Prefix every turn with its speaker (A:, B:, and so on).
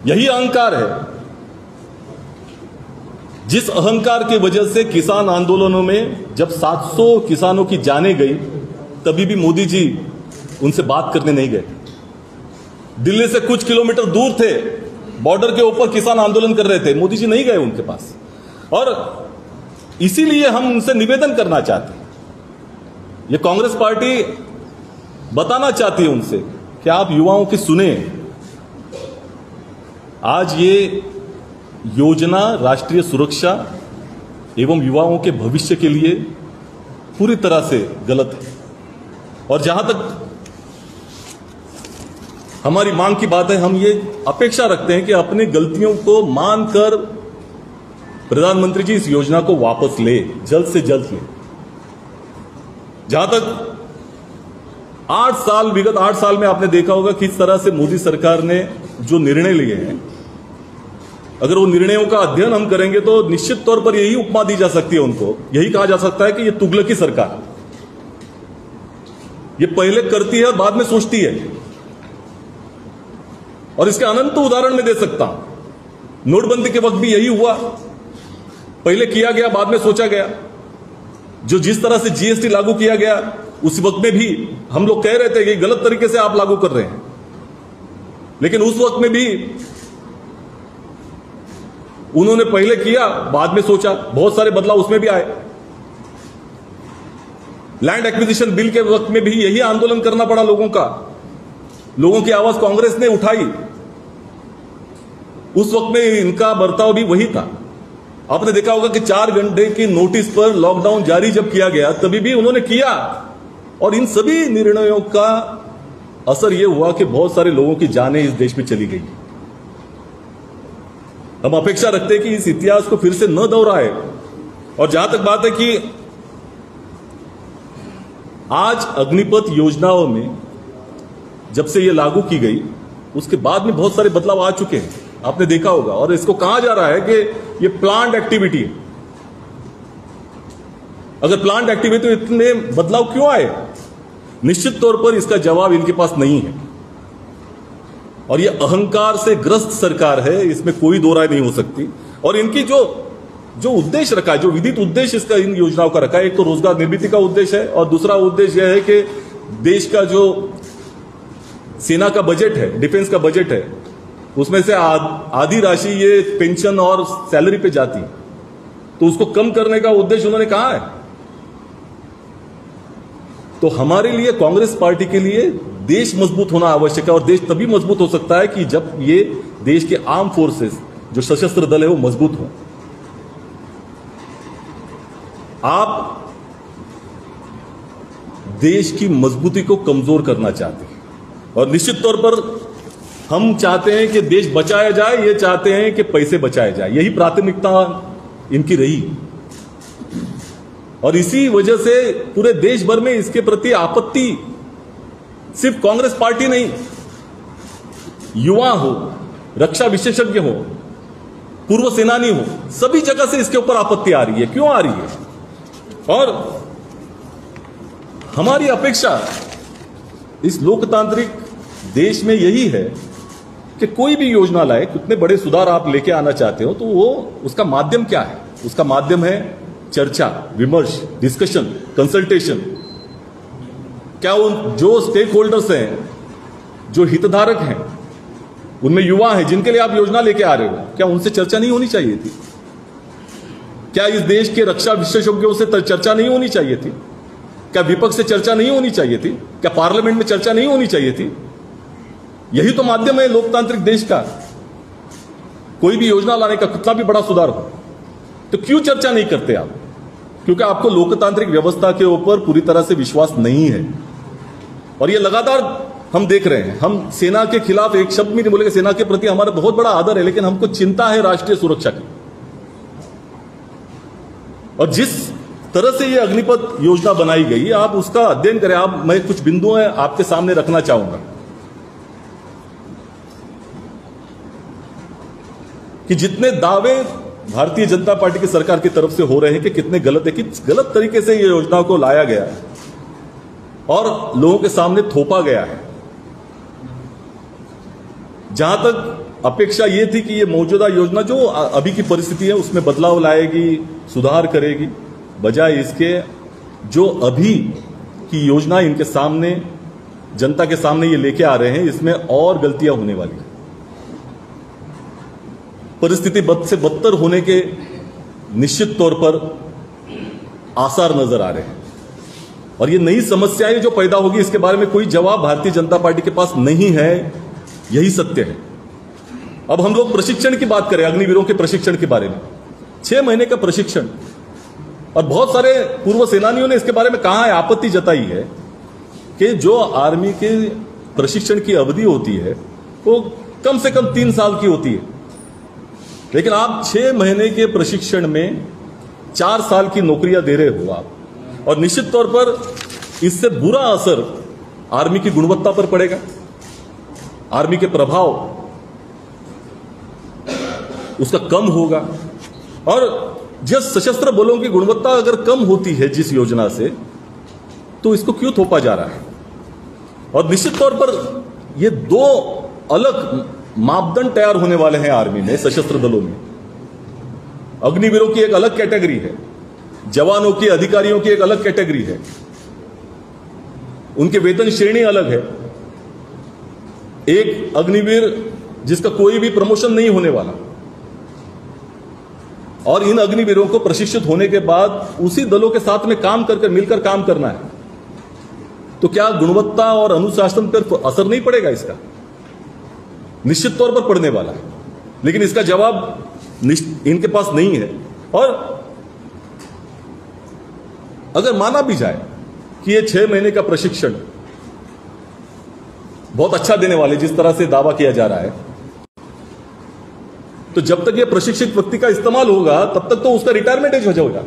A: यही अहंकार है, जिस अहंकार की वजह से किसान आंदोलनों में जब 700 किसानों की जानें गई, तभी भी मोदी जी उनसे बात करने नहीं गए। दिल्ली से कुछ किलोमीटर दूर थे, बॉर्डर के ऊपर किसान आंदोलन कर रहे थे, मोदी जी नहीं गए उनके पास। और इसीलिए हम उनसे निवेदन करना चाहते हैं, ये कांग्रेस पार्टी बताना चाहती है उनसे कि आप युवाओं की सुने। आज ये योजना राष्ट्रीय सुरक्षा एवं युवाओं के भविष्य के लिए पूरी तरह से गलत है। और जहां तक हमारी मांग की बात है, हम ये अपेक्षा रखते हैं कि अपनी गलतियों को मानकर प्रधानमंत्री जी इस योजना को वापस ले, जल्द से जल्द ले। जहां तक 8 साल, विगत 8 साल में आपने देखा होगा किस तरह से मोदी सरकार ने जो निर्णय लिए हैं, अगर वो निर्णयों का अध्ययन हम करेंगे तो निश्चित तौर पर यही उपमा दी जा सकती है उनको, यही कहा जा सकता है कि ये तुगलकी सरकार, ये पहले करती है और बाद में सोचती है। और इसके अनंत उदाहरण में दे सकता हूं। नोटबंदी के वक्त भी यही हुआ, पहले किया गया, बाद में सोचा गया। जो जिस तरह से जीएसटी लागू किया गया, उस वक्त में भी हम लोग कह रहे थे कि गलत तरीके से आप लागू कर रहे हैं, लेकिन उस वक्त में भी उन्होंने पहले किया, बाद में सोचा, बहुत सारे बदलाव उसमें भी आए। लैंड एक्विजिशन बिल के वक्त में भी यही आंदोलन करना पड़ा लोगों का, लोगों की आवाज कांग्रेस ने उठाई। उस वक्त में इनका बर्ताव भी वही था। आपने देखा होगा कि 4 घंटे की नोटिस पर लॉकडाउन जारी जब किया गया, तभी भी उन्होंने किया। और इन सभी निर्णयों का असर यह हुआ कि बहुत सारे लोगों की जानें इस देश में चली गई। हम अपेक्षा रखते हैं कि इस इतिहास को फिर से न दोहराए। और जहां तक बात है कि आज अग्निपथ योजनाओं में जब से ये लागू की गई, उसके बाद में बहुत सारे बदलाव आ चुके हैं, आपने देखा होगा। और इसको कहा जा रहा है कि ये प्लांट एक्टिविटी है। अगर प्लांट एक्टिविटी तो इतने बदलाव क्यों आए? निश्चित तौर पर इसका जवाब इनके पास नहीं है। और ये अहंकार से ग्रस्त सरकार है, इसमें कोई दो राय नहीं हो सकती। और इनकी जो उद्देश्य रखा है, जो विदित उद्देश्य इसका इन योजनाओं का रखा है, एक तो रोजगार निर्मिति का उद्देश्य है, और दूसरा उद्देश्य यह है कि देश का जो सेना का बजट है, डिफेंस का बजट है, उसमें से आधी राशि ये पेंशन और सैलरी पे जाती है, तो उसको कम करने का उद्देश्य उन्होंने कहा है। तो हमारे लिए, कांग्रेस पार्टी के लिए देश मजबूत होना आवश्यक है। और देश तभी मजबूत हो सकता है कि जब ये देश के आर्म फोर्सेस, जो सशस्त्र दल है, वो मजबूत हो। आप देश की मजबूती को कमजोर करना चाहते हैं, और निश्चित तौर पर हम चाहते हैं कि देश बचाया जाए, ये चाहते हैं कि पैसे बचाए जाए, यही प्राथमिकता इनकी रही। और इसी वजह से पूरे देश भर में इसके प्रति आपत्ति, सिर्फ कांग्रेस पार्टी नहीं, युवा हो, रक्षा विशेषज्ञ हो, पूर्व सेनानी हो, सभी जगह से इसके ऊपर आपत्ति आ रही है। क्यों आ रही है? और हमारी अपेक्षा इस लोकतांत्रिक देश में यही है कि कोई भी योजना लाए, कितने बड़े सुधार आप लेके आना चाहते हो, तो वो उसका माध्यम क्या है? उसका माध्यम है चर्चा, विमर्श, डिस्कशन, कंसल्टेशन। क्या उन जो स्टेक होल्डर्स हैं, जो हितधारक हैं, उनमें युवा हैं जिनके लिए आप योजना लेके आ रहे हो, क्या उनसे चर्चा नहीं होनी चाहिए थी? क्या इस देश के रक्षा विशेषज्ञों से चर्चा नहीं होनी चाहिए थी? क्या विपक्ष से चर्चा नहीं होनी चाहिए थी? क्या पार्लियामेंट में चर्चा नहीं होनी चाहिए थी? यही तो माध्यम है लोकतांत्रिक देश का। कोई भी योजना लाने का, कितना भी बड़ा सुधार हो, तो क्यों चर्चा नहीं करते आप? क्योंकि आपको लोकतांत्रिक व्यवस्था के ऊपर पूरी तरह से विश्वास नहीं है। और ये लगातार हम देख रहे हैं। हम सेना के खिलाफ एक शब्द भी नहीं बोलेंगे, सेना के प्रति हमारा बहुत बड़ा आदर है, लेकिन हमको चिंता है राष्ट्रीय सुरक्षा की। और जिस तरह से ये अग्निपथ योजना बनाई गई, आप उसका अध्ययन करें। मैं कुछ बिंदु आपके सामने रखना चाहूंगा कि जितने दावे भारतीय जनता पार्टी की सरकार की तरफ से हो रहे हैं कि कितने गलत है, कि गलत तरीके से ये योजना को लाया गया है और लोगों के सामने थोपा गया है। जहां तक अपेक्षा ये थी कि ये मौजूदा योजना जो अभी की परिस्थिति है उसमें बदलाव लाएगी, सुधार करेगी। बजाय इसके जो अभी की योजना इनके सामने, जनता के सामने ये लेके आ रहे हैं, इसमें और गलतियां होने वाली है। परिस्थिति बद से बदतर होने के निश्चित तौर पर आसार नजर आ रहे हैं। और ये नई समस्याएं जो पैदा होगी इसके बारे में कोई जवाब भारतीय जनता पार्टी के पास नहीं है, यही सत्य है। अब हम लोग प्रशिक्षण की बात करें, अग्निवीरों के प्रशिक्षण के बारे में। 6 महीने का प्रशिक्षण, और बहुत सारे पूर्व सेनानियों ने इसके बारे में कहा है, आपत्ति जताई है कि जो आर्मी के प्रशिक्षण की अवधि होती है वो कम से कम 3 साल की होती है, लेकिन आप 6 महीने के प्रशिक्षण में 4 साल की नौकरियां दे रहे हो आप, और निश्चित तौर पर इससे बुरा असर आर्मी की गुणवत्ता पर पड़ेगा। आर्मी के प्रभाव उसका कम होगा, और जिस सशस्त्र बलों की गुणवत्ता अगर कम होती है जिस योजना से, तो इसको क्यों थोपा जा रहा है। और निश्चित तौर पर ये 2 अलग मापदंड तैयार होने वाले हैं आर्मी में, सशस्त्र दलों में। अग्निवीरों की एक अलग कैटेगरी है, जवानों की, अधिकारियों की एक अलग कैटेगरी है, उनके वेतन श्रेणी अलग है। एक अग्निवीर जिसका कोई भी प्रमोशन नहीं होने वाला, और इन अग्निवीरों को प्रशिक्षित होने के बाद उसी दलों के साथ में काम करके मिलकर काम करना है, तो क्या गुणवत्ता और अनुशासन पर असर नहीं पड़ेगा? इसका निश्चित तौर पर पड़ने वाला है, लेकिन इसका जवाब इनके पास नहीं है। और अगर माना भी जाए कि ये 6 महीने का प्रशिक्षण बहुत अच्छा देने वाले, जिस तरह से दावा किया जा रहा है, तो जब तक ये प्रशिक्षित व्यक्ति का इस्तेमाल होगा तब तक तो उसका रिटायरमेंट एज हो जाएगा।